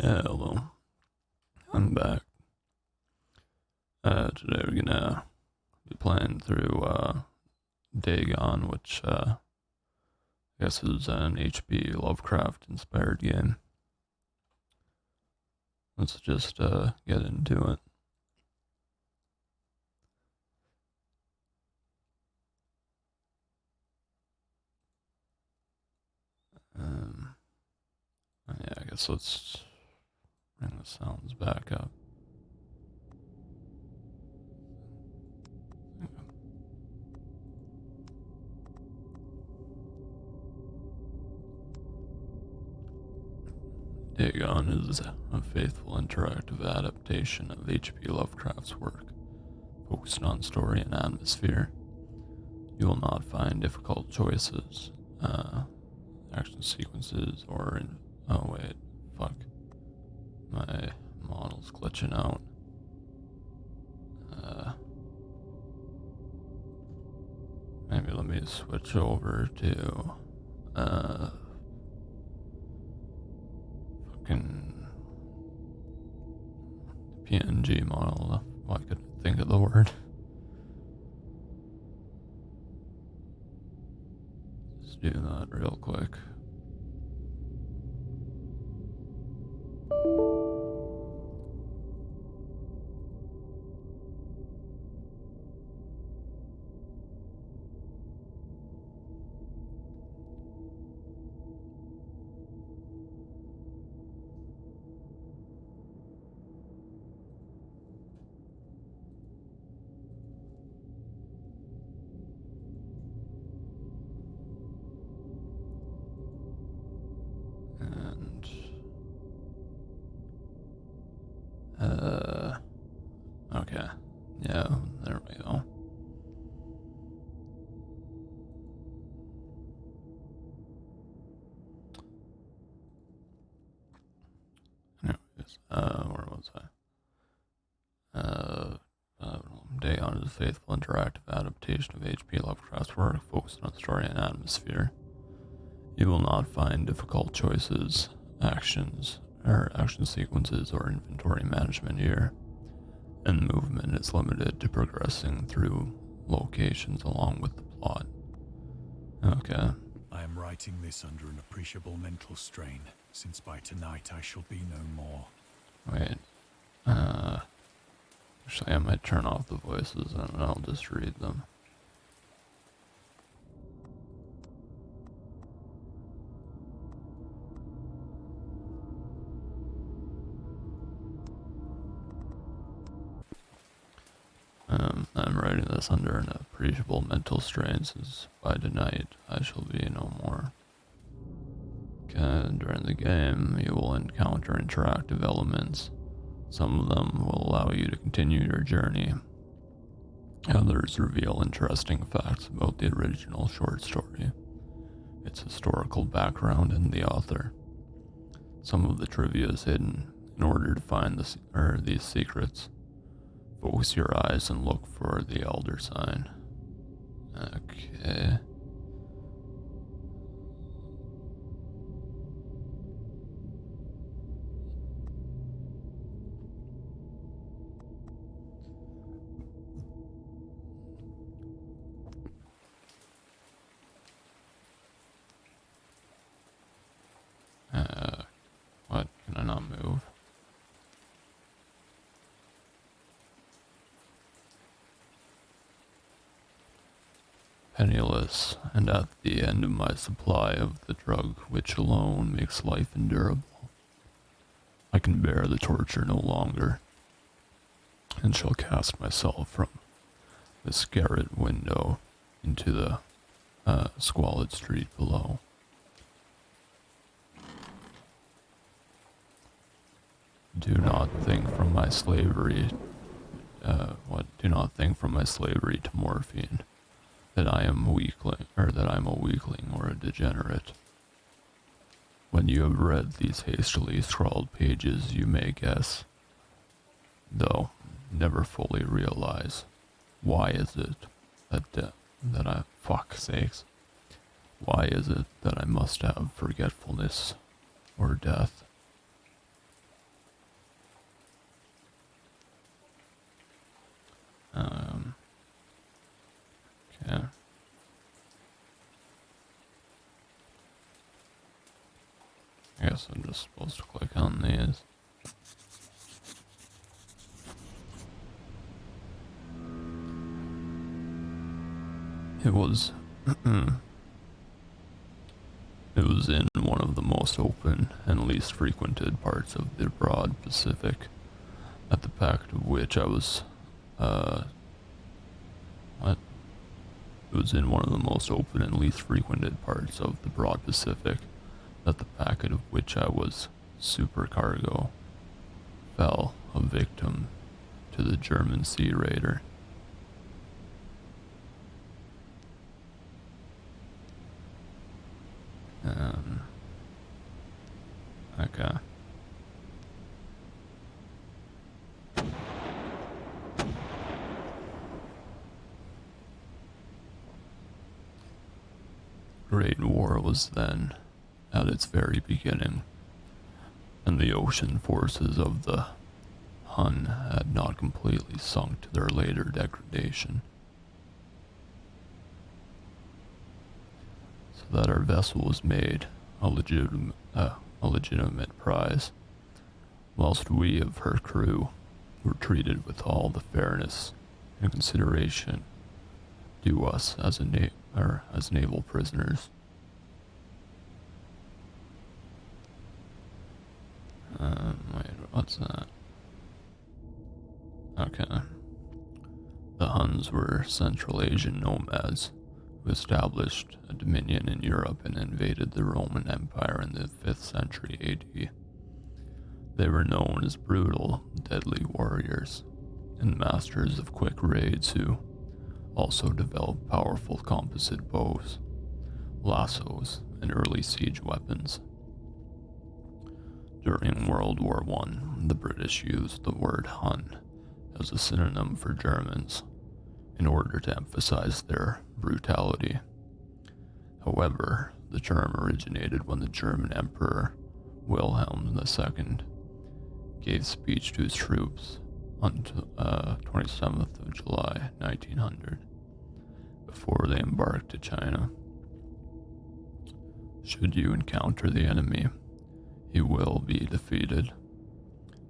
Yeah, hello. I'm back. Today we're gonna be playing through Dagon, which I guess is an H.P. Lovecraft inspired game. Let's just get into it. Um, yeah, I guess let's bring the sounds back up. Dagon is a faithful interactive adaptation of H.P. Lovecraft's work, focused on story and atmosphere. You will not find difficult choices, action sequences, or oh wait, fuck. My model's glitching out. Maybe let me switch over to fucking PNG model. Well, I couldn't think of the word. Let's do that real quick. And okay. Yeah, there we go. Anyways, where was I? Dagon is a faithful interactive adaptation of H.P. Lovecraft's work, focused on story and atmosphere. You will not find difficult choices, action sequences, or inventory management here, and movement is limited to progressing through locations along with the plot. Okay. I am writing this under an appreciable mental strain, since by tonight I shall be no more. Wait. Actually, I might turn off the voices and I'll just read them. I'm writing this under an appreciable mental strain, since by tonight I shall be no more. Okay, during the game, you will encounter interactive elements. Some of them will allow you to continue your journey. Others reveal interesting facts about the original short story, its historical background, and the author. Some of the trivia is hidden. In order to find these secrets, focus your eyes and look for the Elder Sign. Okay. What? Can I not move? Penniless, and at the end of my supply of the drug which alone makes life endurable, I can bear the torture no longer, and shall cast myself from this garret window into the squalid street below. Do not think from my slavery, do not think from my slavery to morphine that I am that I'm a weakling or a degenerate. When you have read these hastily scrawled pages, you may guess, though never fully realize, why is it that I, fuck sakes, why is it that I must have forgetfulness or death? I guess I'm just supposed to click on these. It was it was in one of the most open and least frequented parts of the broad Pacific, at the pact of which I was what? It was in one of the most open and least frequented parts of the broad Pacific that the packet of which I was supercargo fell a victim to the German sea raider. Okay. Great War was then at its very beginning, and the ocean forces of the Hun had not completely sunk to their later degradation, so that our vessel was made a legitimate prize, whilst we of her crew were treated with all the fairness and consideration due us as as naval prisoners. Wait, what's that? Okay. The Huns were Central Asian nomads who established a dominion in Europe and invaded the Roman Empire in the 5th century AD. They were known as brutal, deadly warriors and masters of quick raids who also developed powerful composite bows, lassos, and early siege weapons. During World War I, the British used the word Hun as a synonym for Germans in order to emphasize their brutality. However, the term originated when the German Emperor Wilhelm II gave speech to his troops on 27th of July 1900 before they embarked to China. Should you encounter the enemy, he will be defeated.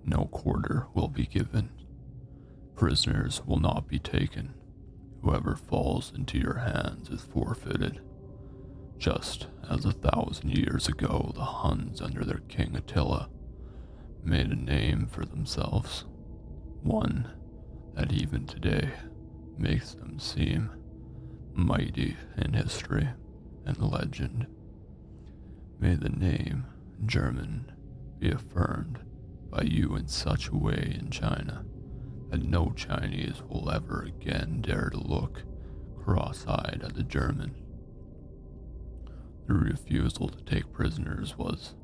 No quarter will be given. Prisoners will not be taken. Whoever falls into your hands is forfeited. Just as 1,000 years ago the Huns under their king Attila made a name for themselves, one that even today makes them seem mighty in history and legend. May the name German be affirmed by you in such a way in China that no Chinese will ever again dare to look cross-eyed at a German. The refusal to take prisoners was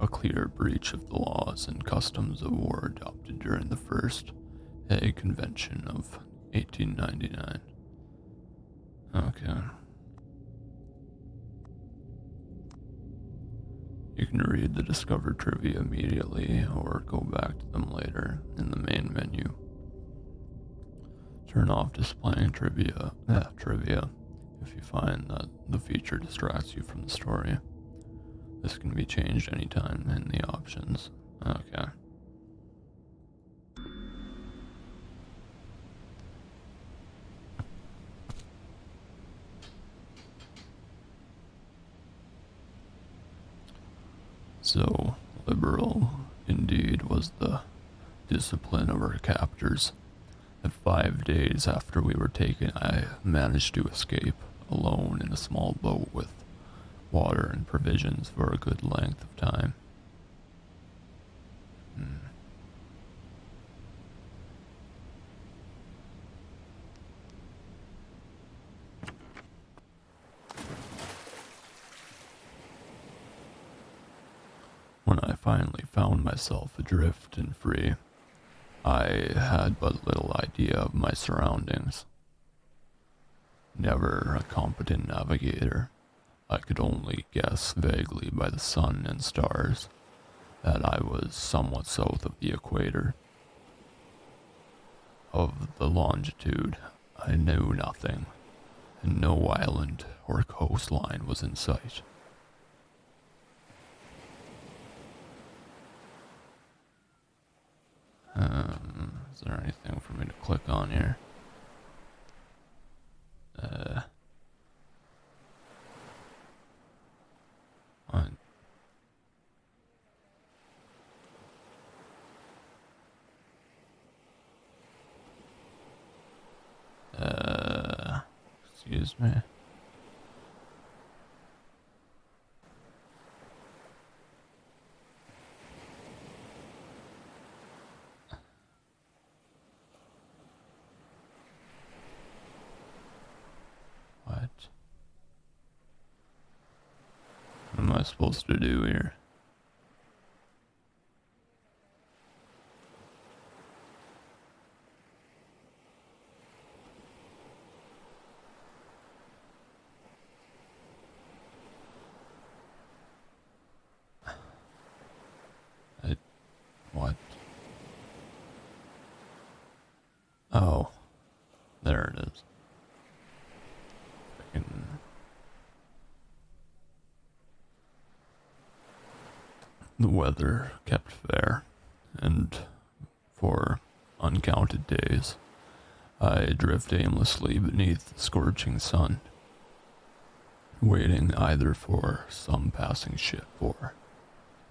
a clear breach of the laws and customs of war adopted during the First Hague Convention of 1899. Okay. You can read the discovered trivia immediately or go back to them later in the main menu. Turn off displaying trivia if you find that the feature distracts you from the story. This can be changed anytime in the options. Okay. So liberal indeed was the discipline of our captors that 5 days after we were taken, I managed to escape alone in a small boat with water and provisions for a good length of time. When I finally found myself adrift and free, I had but little idea of my surroundings. Never a competent navigator, I could only guess vaguely by the sun and stars that I was somewhat south of the equator. Of the longitude, I knew nothing, and no island or coastline was in sight. Is there anything for me to click on here? What? Excuse me. What? What am I supposed to do here? What? Oh, there it is. Freaking. The weather kept fair, and for uncounted days, I drift aimlessly beneath the scorching sun, waiting either for some passing ship or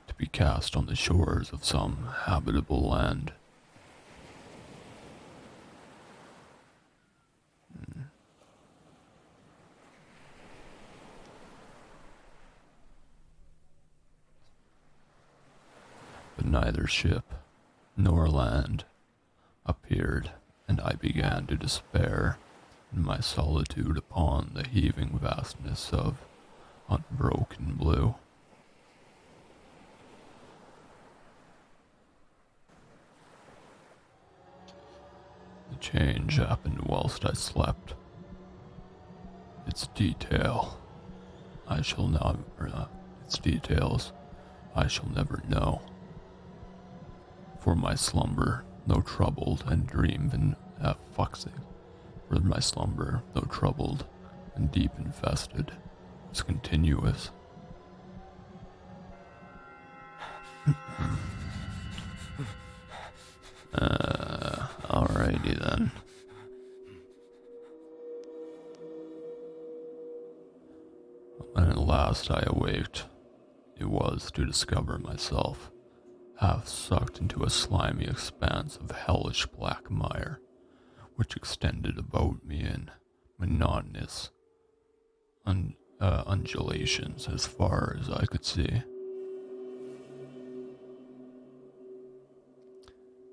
to be cast on the shores of some habitable land. But neither ship nor land appeared, and I began to despair in my solitude upon the heaving vastness of unbroken blue. The change happened whilst I slept. Its details I shall never know. For my slumber, though troubled and for my slumber, though troubled and deep infested, was continuous. Alrighty then. When at last I awaked, it was to discover myself half sucked into a slimy expanse of hellish black mire, which extended about me in monotonous undulations as far as I could see,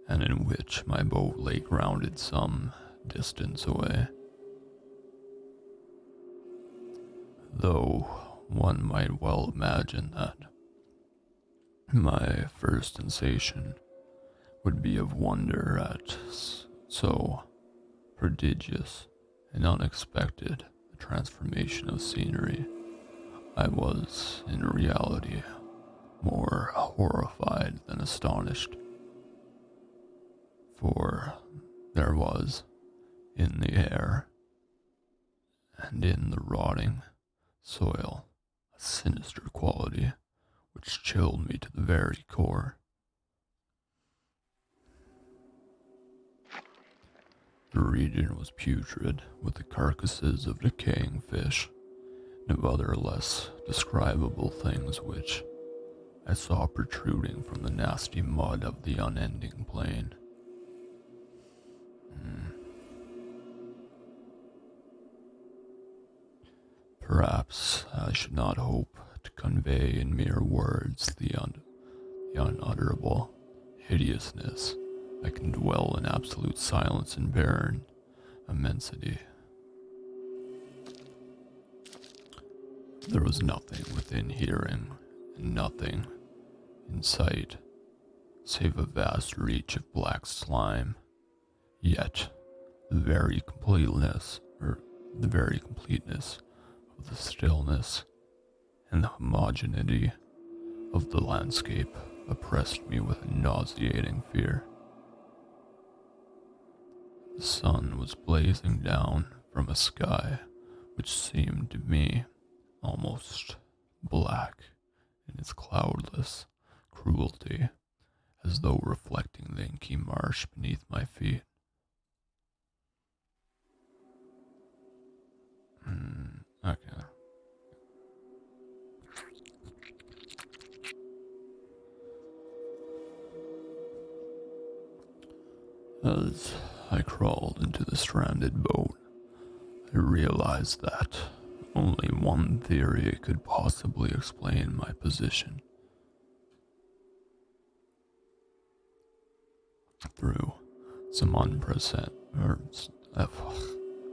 and in which my boat lay grounded some distance away. Though one might well imagine that my first sensation would be of wonder at so prodigious and unexpected a transformation of scenery, I was, in reality, more horrified than astonished. For there was, in the air, and in the rotting soil, a sinister quality which chilled me to the very core. The region was putrid, with the carcasses of decaying fish and of other less describable things which I saw protruding from the nasty mud of the unending plain. Perhaps I should not hope to convey in mere words the unutterable hideousness that can dwell in absolute silence and barren immensity. There was nothing within hearing and nothing in sight save a vast reach of black slime, yet the very completeness of the stillness and the homogeneity of the landscape oppressed me with a nauseating fear. The sun was blazing down from a sky which seemed to me almost black in its cloudless cruelty as though reflecting the inky marsh beneath my feet. Okay. As I crawled into the stranded boat, I realized that only one theory could possibly explain my position. Through some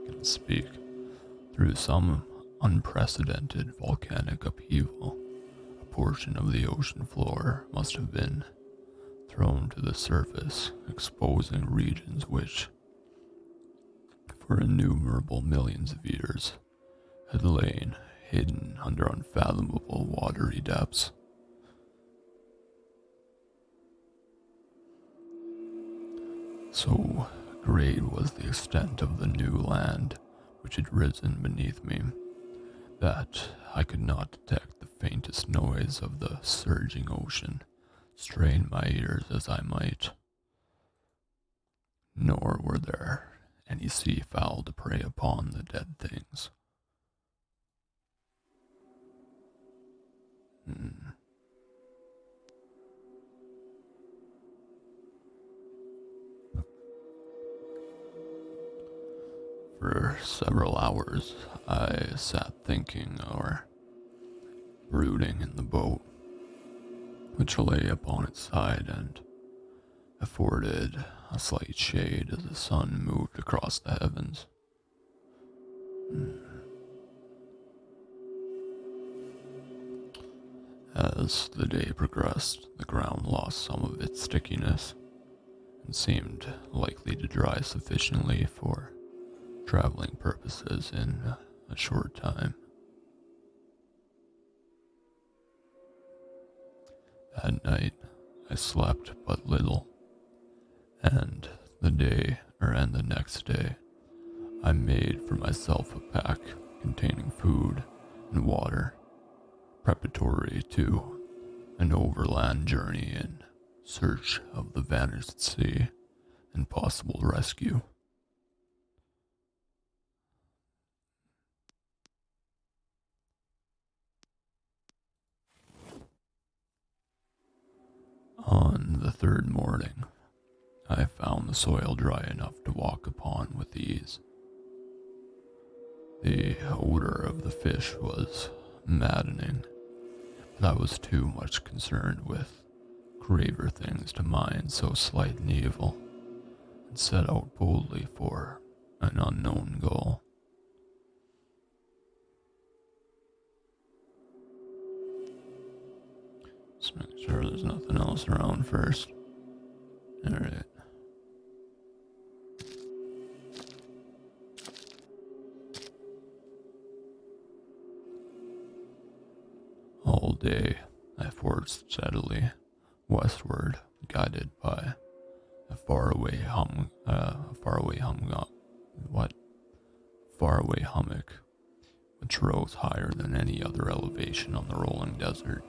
can speak, through some unprecedented volcanic upheaval, a portion of the ocean floor must have been thrown to the surface, exposing regions which, for innumerable millions of years, had lain hidden under unfathomable watery depths. So great was the extent of the new land which had risen beneath me that I could not detect the faintest noise of the surging ocean, strain my ears as I might. Nor were there any sea fowl to prey upon the dead things. For several hours, I sat thinking or brooding in the boat, which lay upon its side and afforded a slight shade as the sun moved across the heavens. As the day progressed, the ground lost some of its stickiness and seemed likely to dry sufficiently for traveling purposes in a short time. That night, I slept but little, and the next day, I made for myself a pack containing food and water, preparatory to an overland journey in search of the vanished sea and possible rescue. On the third morning, I found the soil dry enough to walk upon with ease. The odor of the fish was maddening, but I was too much concerned with graver things to mind so slight an evil, and set out boldly for an unknown goal. Just make sure there's nothing else around first. Alright. All day, I forged steadily westward, guided by a faraway hummock, which rose higher than any other elevation on the rolling desert.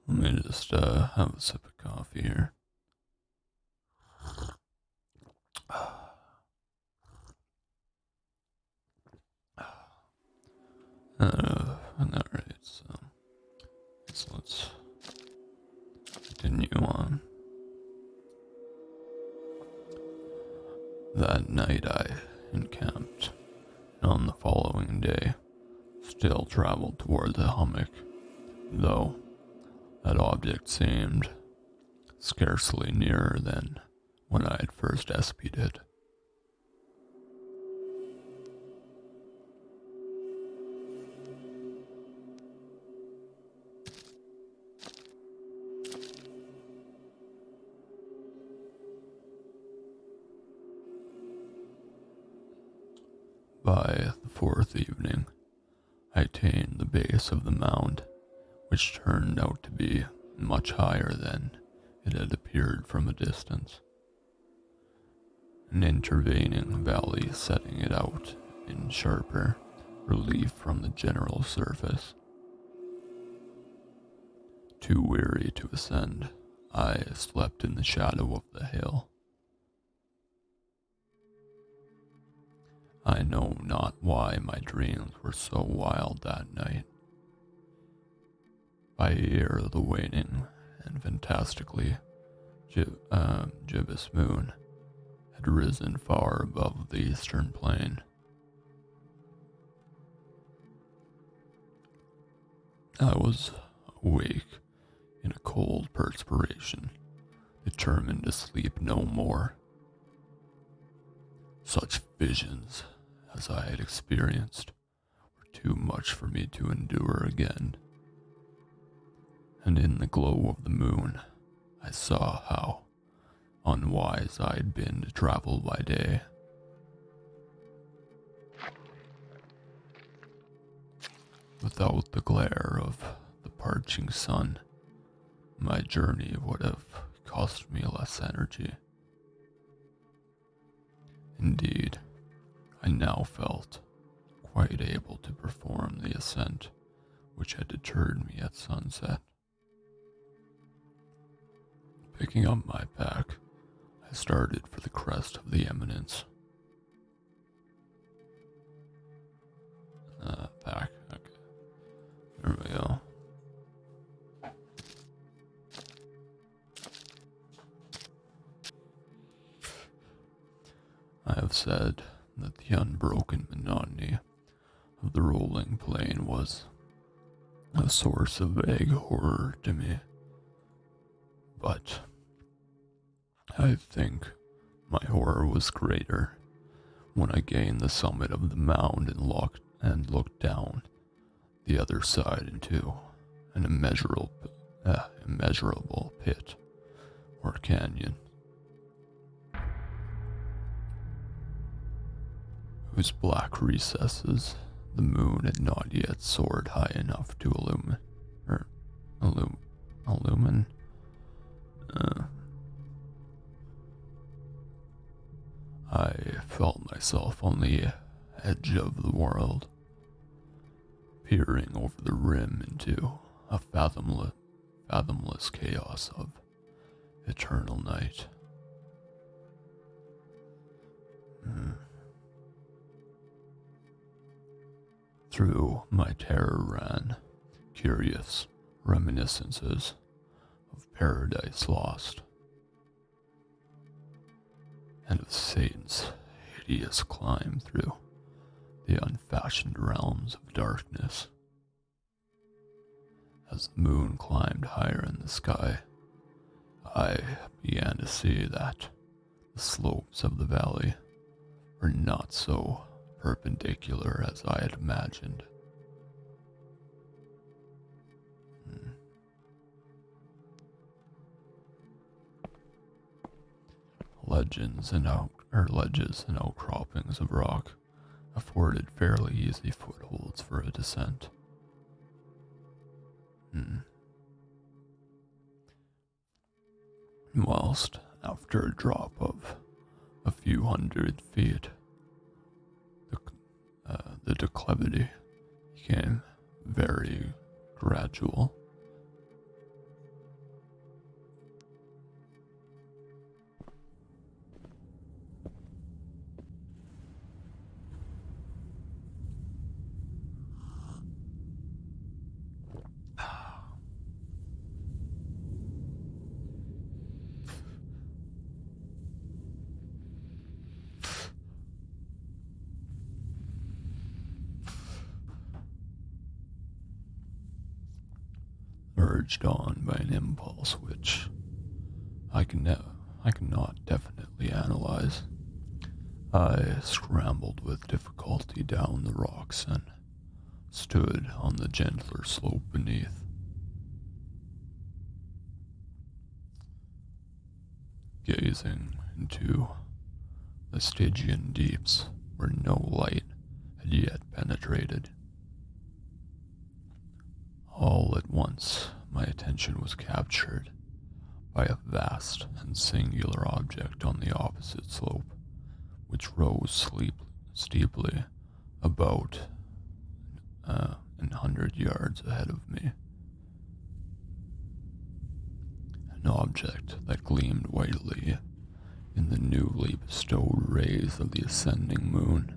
Let me just have a sip of coffee here. Alright, so let's continue on. That night I encamped, and on the following day, still traveled toward the hummock, though that object seemed scarcely nearer than when I had first espied it. By the fourth evening, I attained the base of the mound, which turned out to be much higher than it had appeared from a distance. an intervening valley setting it out in sharper relief from the general surface. Too weary to ascend, I slept in the shadow of the hill. I know not why my dreams were so wild that night. By ear the waning and fantastically gibbous moon had risen far above the eastern plain. I was awake in a cold perspiration, determined to sleep no more. Such visions as I had experienced were too much for me to endure again. And in the glow of the moon, I saw how unwise I had been to travel by day. Without the glare of the parching sun, my journey would have cost me less energy. Indeed, I now felt quite able to perform the ascent which had deterred me at sunset. Picking up my pack, I started for the crest of the eminence. Pack, okay. There we go. I have said that the unbroken monotony of the rolling plain was a source of vague horror to me. But I think my horror was greater when I gained the summit of the mound and looked down the other side into an immeasurable pit or canyon, whose black recesses the moon had not yet soared high enough to illumine. I felt myself on the edge of the world, peering over the rim into a fathomless chaos of eternal night. Through my terror ran curious reminiscences of Paradise Lost, and of Satan's hideous climb through the unfashioned realms of darkness. As the moon climbed higher in the sky, I began to see that the slopes of the valley were not so perpendicular as I had imagined. Ledges and outcroppings of rock afforded fairly easy footholds for a descent. Whilst, after a drop of a few hundred feet, the declivity became very gradual. Urged on by an impulse which I cannot definitely analyze, I scrambled with difficulty down the rocks and stood on the gentler slope beneath. Gazing into the Stygian deeps where no light had yet penetrated. All at once, my attention was captured by a vast and singular object on the opposite slope which rose steeply about 100 yards ahead of me. An object that gleamed whitely in the newly bestowed rays of the ascending moon.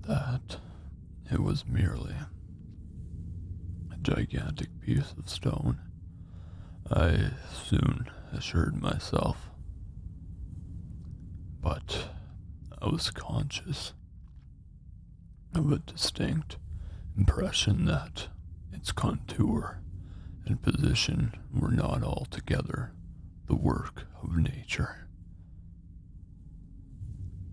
That it was merely a gigantic piece of stone, I soon assured myself. But I was conscious of a distinct impression that its contour and position were not altogether the work of nature.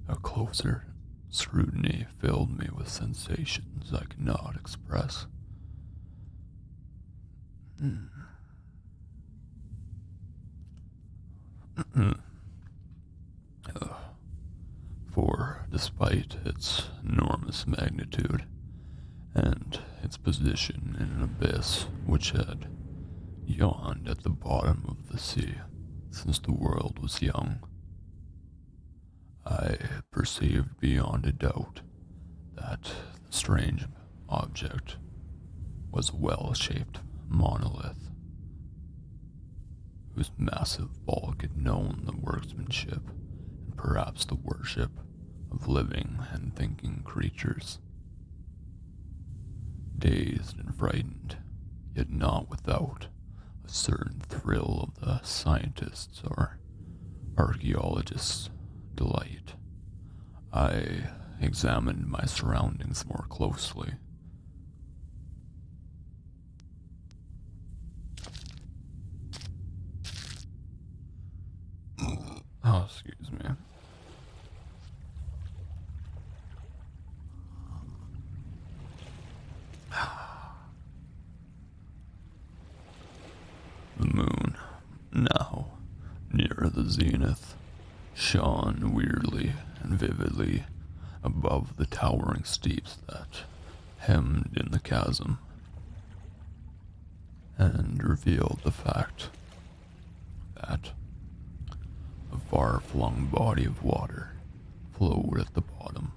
A closer scrutiny filled me with sensations I could not express. For despite its enormous magnitude and its position in an abyss which had yawned at the bottom of the sea since the world was young, I perceived beyond a doubt that the strange object was a well-shaped monolith, whose massive bulk had known the workmanship and perhaps the worship of living and thinking creatures. Dazed and frightened, yet not without a certain thrill of the scientist's or archaeologist's delight, I examined my surroundings more closely. Oh, excuse me. The moon, now near the zenith, shone weirdly and vividly above the towering steeps that hemmed in the chasm, and revealed the fact that a far-flung body of water flowed at the bottom,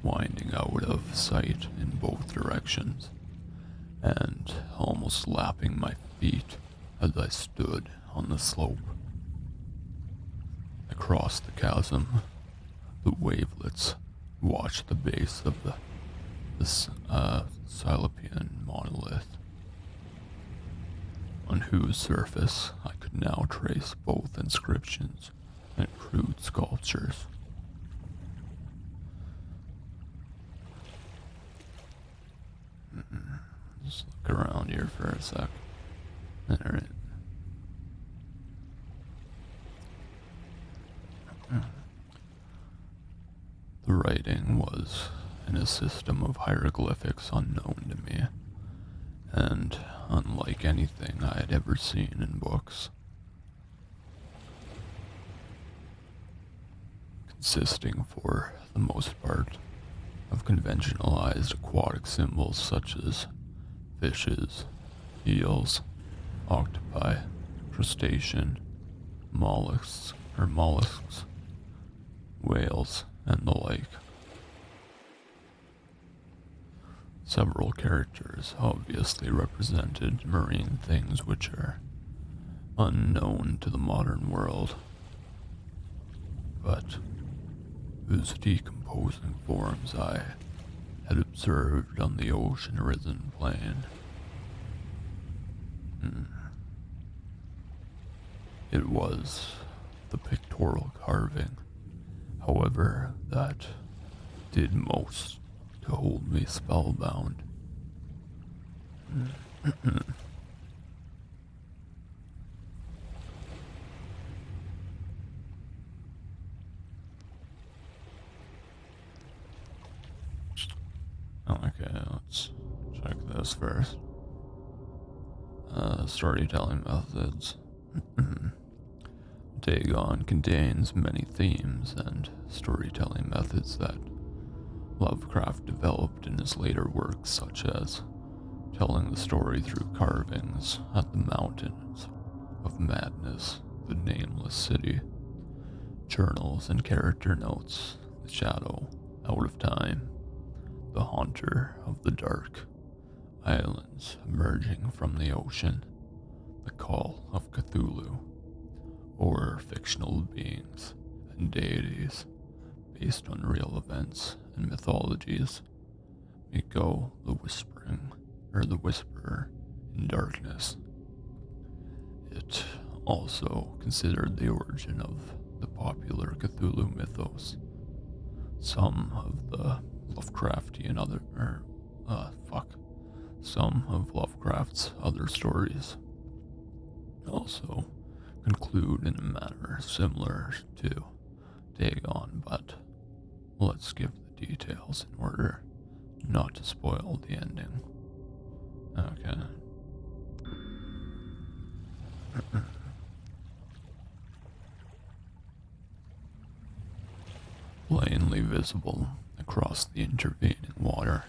winding out of sight in both directions, and almost lapping my feet as I stood on the slope. Across the chasm, the wavelets watched the base of the Cylopean monolith, on whose surface I could now trace both inscriptions and crude sculptures. Just look around here for a sec. Alright. The writing was in a system of hieroglyphics unknown to me, and unlike anything I had ever seen in books. Consisting for the most part of conventionalized aquatic symbols such as fishes, eels, octopi, crustacean, mollusks, whales, and the like. Several characters obviously represented marine things which are unknown to the modern world, but whose decomposing forms I had observed on the ocean-risen plain. It was the pictorial carving, however, that did most to hold me spellbound. Okay, let's check this first. Storytelling methods. Dagon contains many themes and storytelling methods that Lovecraft developed in his later works, such as telling the story through carvings at the Mountains of Madness, the Nameless City, journals and character notes, the Shadow, Out of Time, the Haunter of the Dark, islands emerging from the ocean, the Call of Cthulhu, or fictional beings and deities based on real events and mythologies. Miko, the Whispering, or the Whisperer in Darkness. It also considered the origin of the popular Cthulhu mythos. Some of the Lovecraftian some of Lovecraft's other stories also conclude in a manner similar to Dagon, but let's give the details in order not to spoil the ending. Okay. Plainly visible across the intervening water,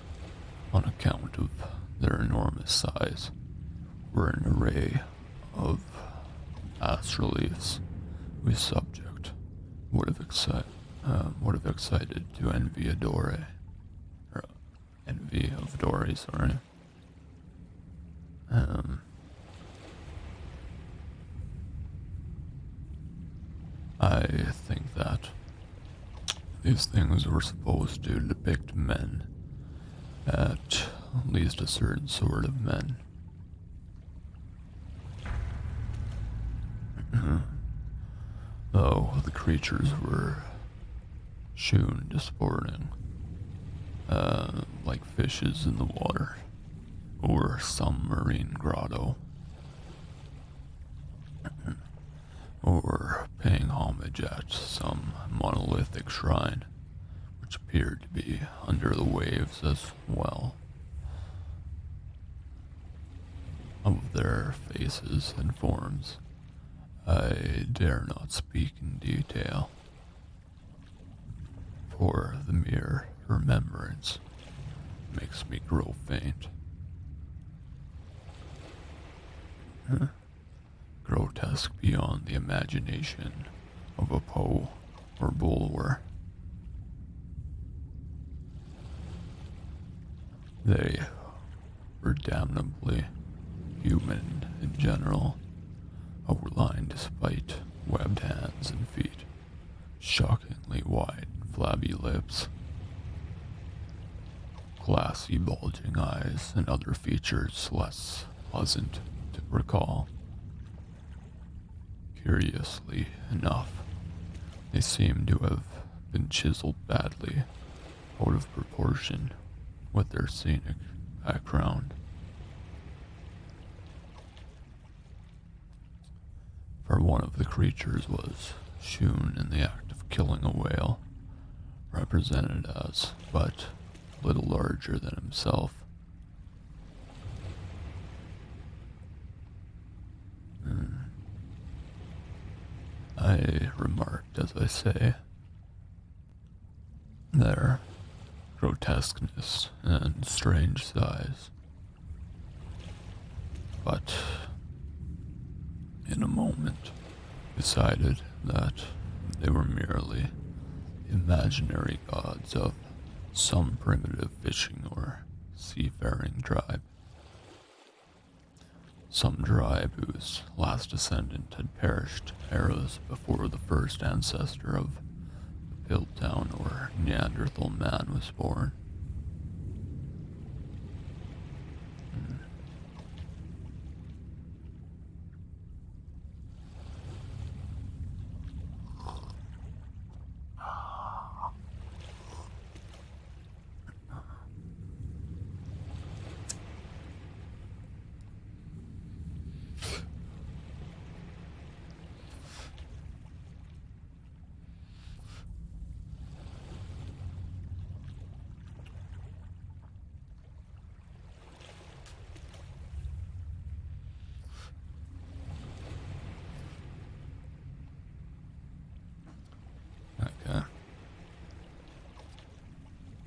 on account of their enormous size, were an array of bas reliefs whose subject would have excited to envy of Dory, sorry. I think that these things were supposed to depict men, at least a certain sort of men. Though the creatures were shown disporting, like fishes in the water, or some marine grotto, or paying homage at some monolithic shrine, which appeared to be under the waves as well. Of their faces and forms, I dare not speak in detail, for the mere remembrance makes me grow faint. Grotesque beyond the imagination of a Poe or Bulwer. They were damnably human in general, outlined despite webbed hands and feet, shockingly wide and flabby lips, glassy bulging eyes, and other features less pleasant to recall. Curiously enough, they seem to have been chiseled badly out of proportion with their scenic background. For one of the creatures was shewn in the act of killing a whale, represented as but little larger than himself. I remarked, as I say, their grotesqueness and strange size, but in a moment decided that they were merely imaginary gods of some primitive fishing or seafaring tribe. Some tribe whose last descendant had perished eras before the first ancestor of the Piltdown or Neanderthal man was born.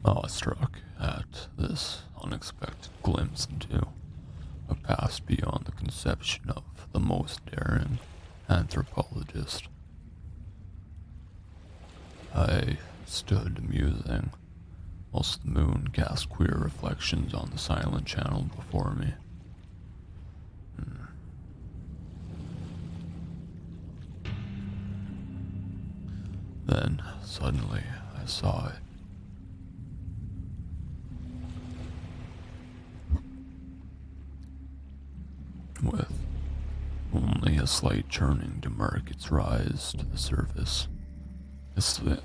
awestruck at this unexpected glimpse into a past beyond the conception of the most daring anthropologist. I stood musing, whilst the moon cast queer reflections on the silent channel before me. Then, suddenly, I saw it. With only a slight churning to mark its rise to the surface, the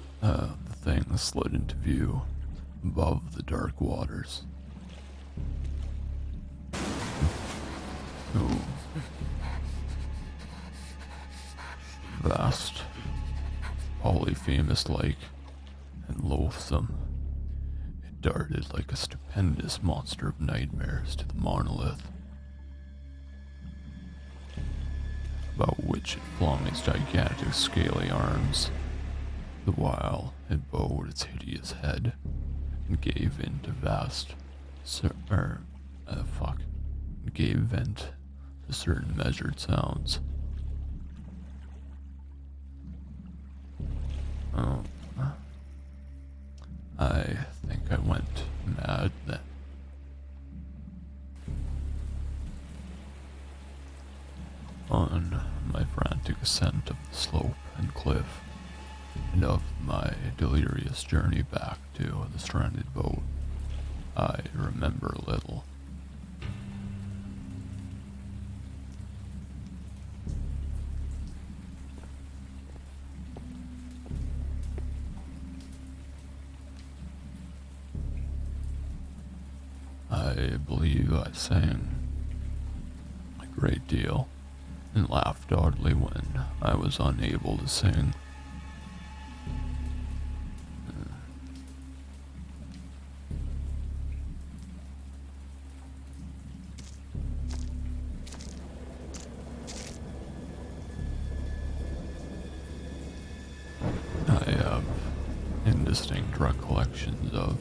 thing slid into view above the dark waters. Ooh. Vast, polyphemus-like, and loathsome, it darted like a stupendous monster of nightmares to the monolith, about which it flung its gigantic scaly arms, the while it bowed its hideous head and gave in to gave vent to certain measured sounds. Oh, I think I went mad then. On my frantic ascent of the slope and cliff, and of my delirious journey back to the stranded boat, I remember little. I believe I sang a great deal and laughed audibly when I was unable to sing. I have indistinct recollections of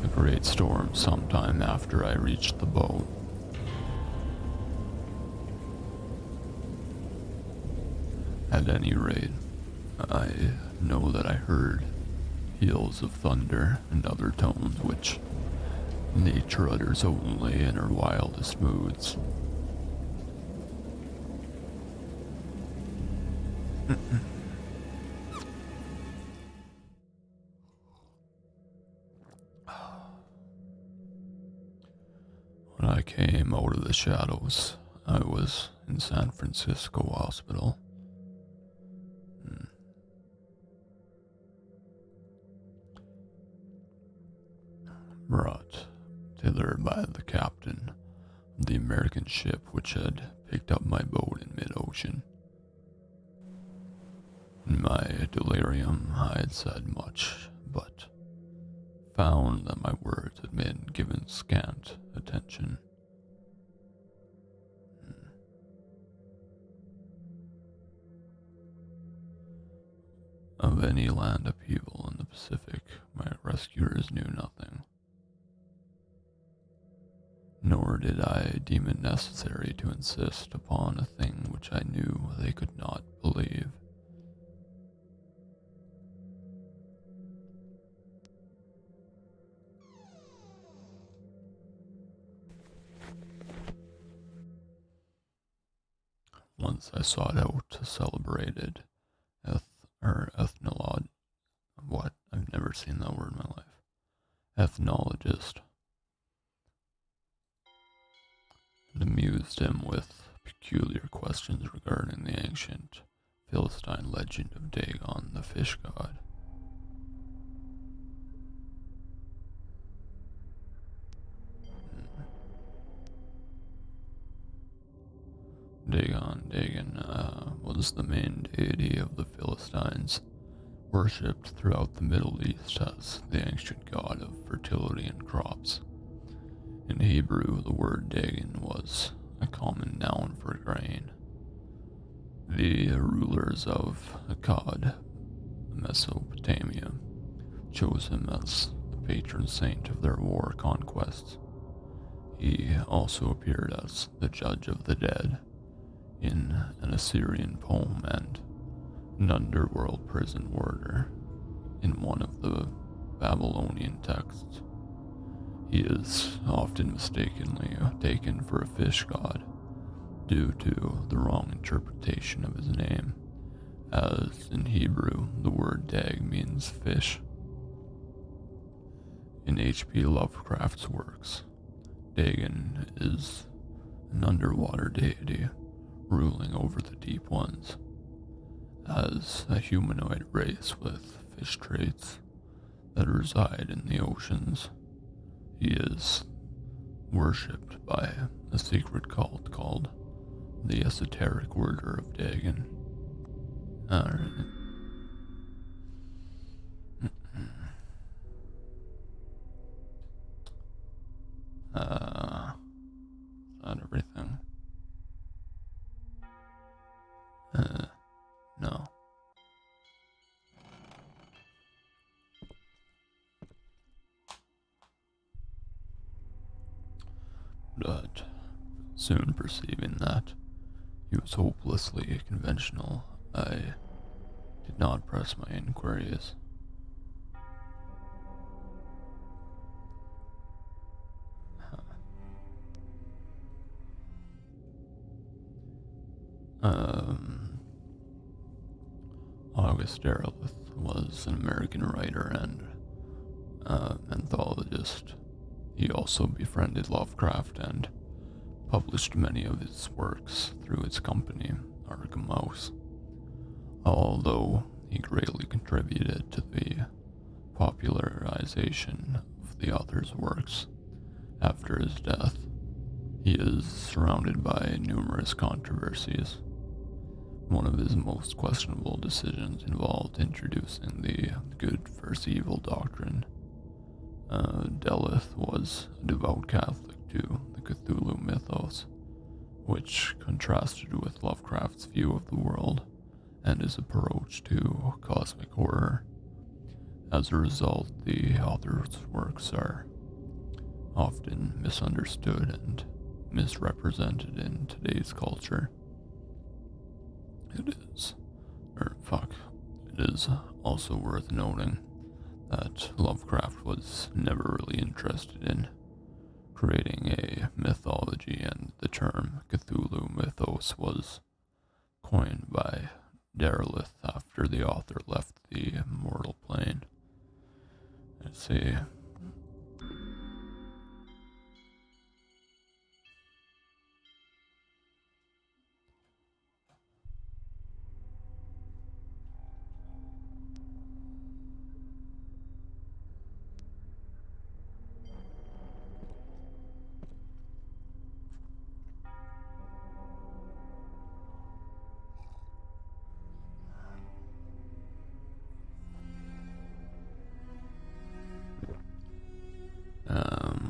a great storm sometime after I reached the boat. At any rate, I know that I heard peals of thunder and other tones which nature utters only in her wildest moods. When I came out of the shadows, I was in San Francisco Hospital. Brought thither by the captain of the American ship which had picked up my boat in mid-ocean. In my delirium, I had said much, but found that my words had been given scant attention. Of any land upheaval in the Pacific, my rescuers knew nothing. Nor did I deem it necessary to insist upon a thing which I knew they could not believe. Once I sought out a celebrated what? I've never seen that word in my life. Ethnologist. And amused him with peculiar questions regarding the ancient Philistine legend of Dagon, the fish god. Dagon was the main deity of the Philistines, worshipped throughout the Middle East as the ancient god of fertility and crops. In Hebrew, the word Dagon was a common noun for grain. The rulers of Akkad, Mesopotamia, chose him as the patron saint of their war conquests. He also appeared as the judge of the dead in an Assyrian poem and an underworld prison warder in one of the Babylonian texts. He is often mistakenly taken for a fish god due to the wrong interpretation of his name, as in Hebrew the word dag means fish. In H.P. Lovecraft's works, Dagon is an underwater deity ruling over the deep ones. As a humanoid race with fish traits that reside in the oceans, he is worshipped by a secret cult called the Esoteric Order of Dagon. Alright. Is that everything? No. But soon perceiving that he was hopelessly conventional, I did not press my inquiries. August Derleth was an American writer and anthologist. He also befriended Lovecraft and published many of his works through his company, Arkham Mouse. Although he greatly contributed to the popularization of the author's works after his death, he is surrounded by numerous controversies. One of his most questionable decisions involved introducing the good versus evil doctrine. Derleth was a devout Catholic to the Cthulhu mythos, which contrasted with Lovecraft's view of the world and his approach to cosmic horror. As a result, the author's works are often misunderstood and misrepresented in today's culture. It is also worth noting that Lovecraft was never really interested in creating a mythology, and the term Cthulhu mythos was coined by Derleth after the author left the mortal plane. Let's see.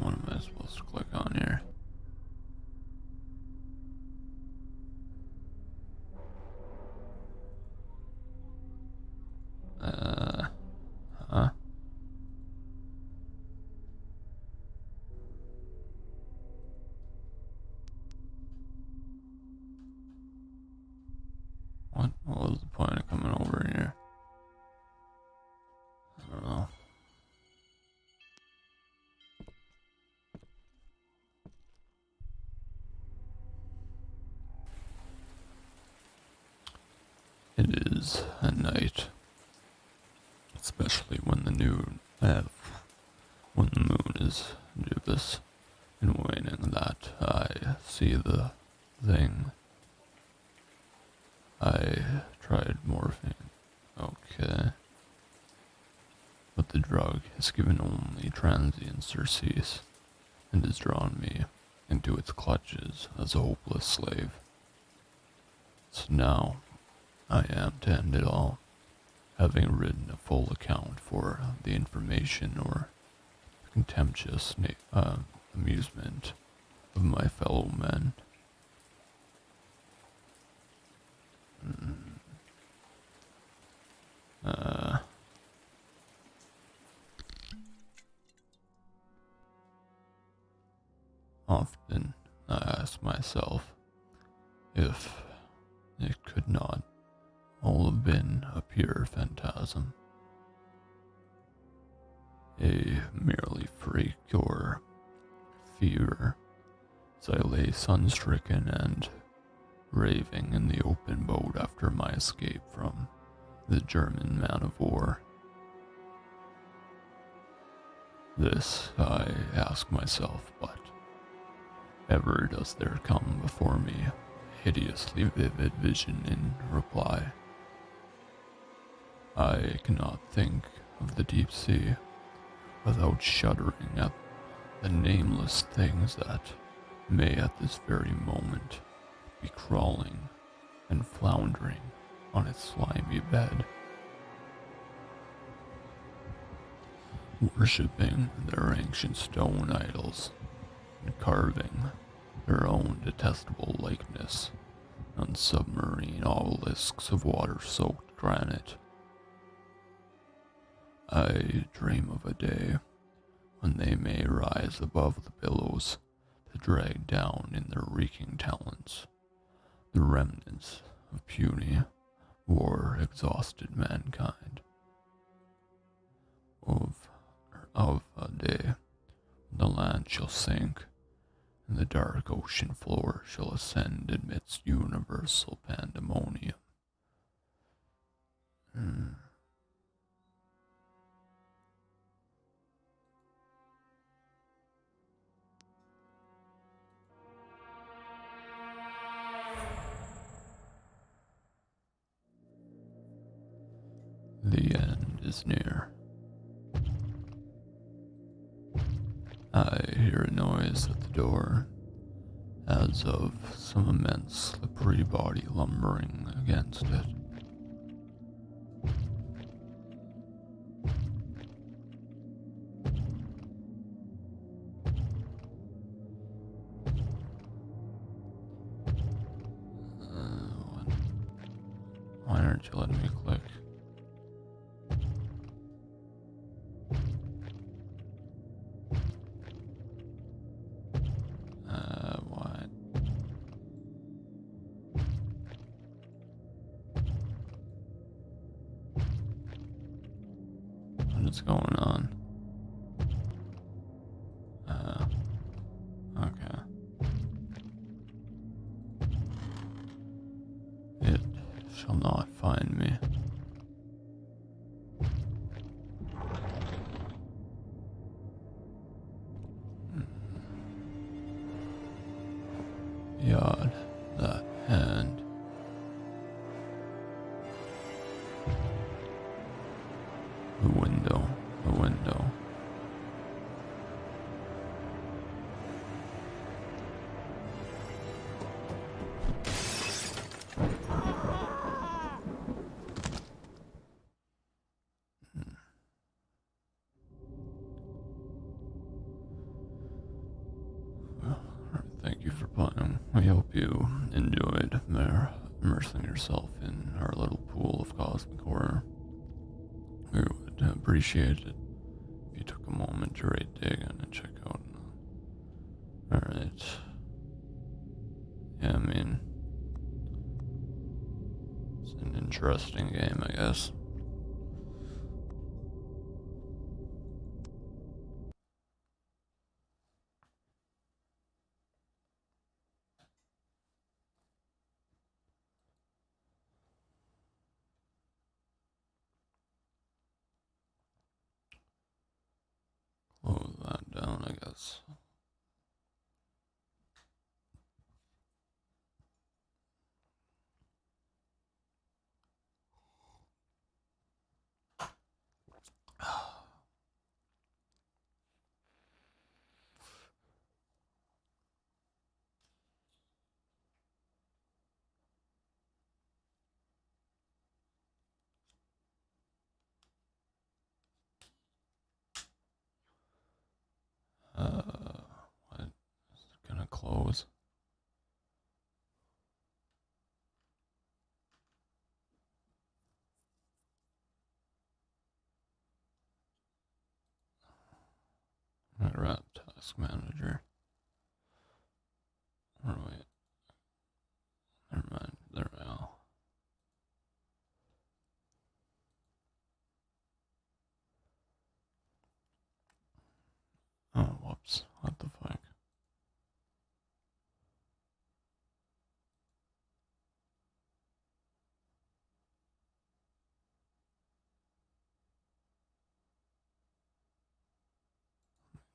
What am I supposed to click on here? Huh? What was the point of coming over here? I don't know. It is at night, especially when the moon is gibbous and waning, that I see the thing. I tried morphine. Okay. But the drug has given only transient surcease and has drawn me into its clutches as a hopeless slave. So now I am to end it all, having written a full account for the information or contemptuous amusement of my fellow men. Often I ask myself if it could not all have been a pure phantasm, a merely freak or fever, as I lay sun-stricken and raving in the open boat after my escape from the German man of war. This I ask myself, but ever does there come before me a hideously vivid vision in reply. I cannot think of the deep sea without shuddering at the nameless things that may at this very moment be crawling and floundering on its slimy bed, worshipping their ancient stone idols and carving their own detestable likeness on submarine obelisks of water-soaked granite. I dream of a day when they may rise above the billows to drag down in their reeking talons the remnants of puny, war-exhausted mankind. Of a day when the land shall sink and the dark ocean floor shall ascend amidst universal pandemonium. Hmm. The end is near. I hear a noise at the door, as of some immense slippery body lumbering against it. Why aren't you letting me click? What? What is going on? Okay. It shall not find me. Yod, that hand. The window, the window. Well, thank you for playing. We hope you enjoyed immersing yourself in our little pool of cosmic horror. We would appreciate it if you took a moment to rate Dagon and check out. Alright. Yeah, I mean, it's an interesting game, I guess. Close that down, I guess. What? Is it gonna close? Alright, Task Manager. Or wait. Never mind. There we go. Oh, whoops. What the fuck?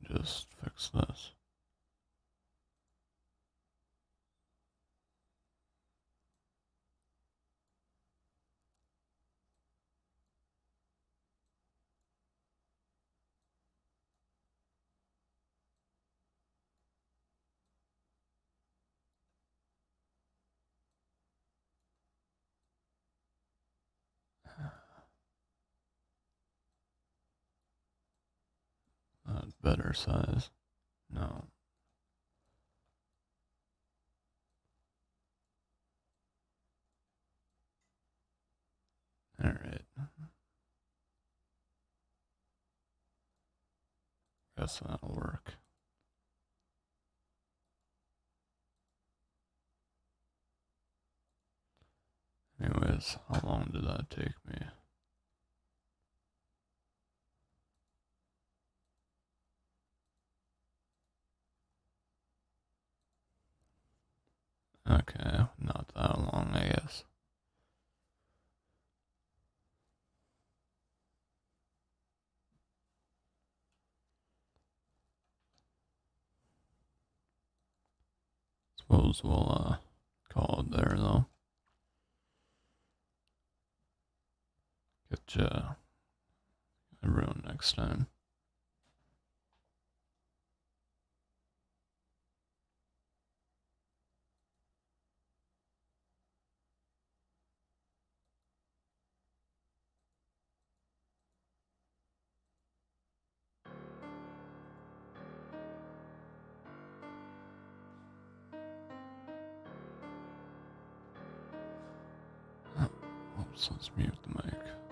Just fix this. Better size. No. Alright. Guess that'll work. Anyways, how long did that take me? Okay, not that long, I guess. Suppose we'll call it there though. Get you everyone next time. Oops, let's mute the mic.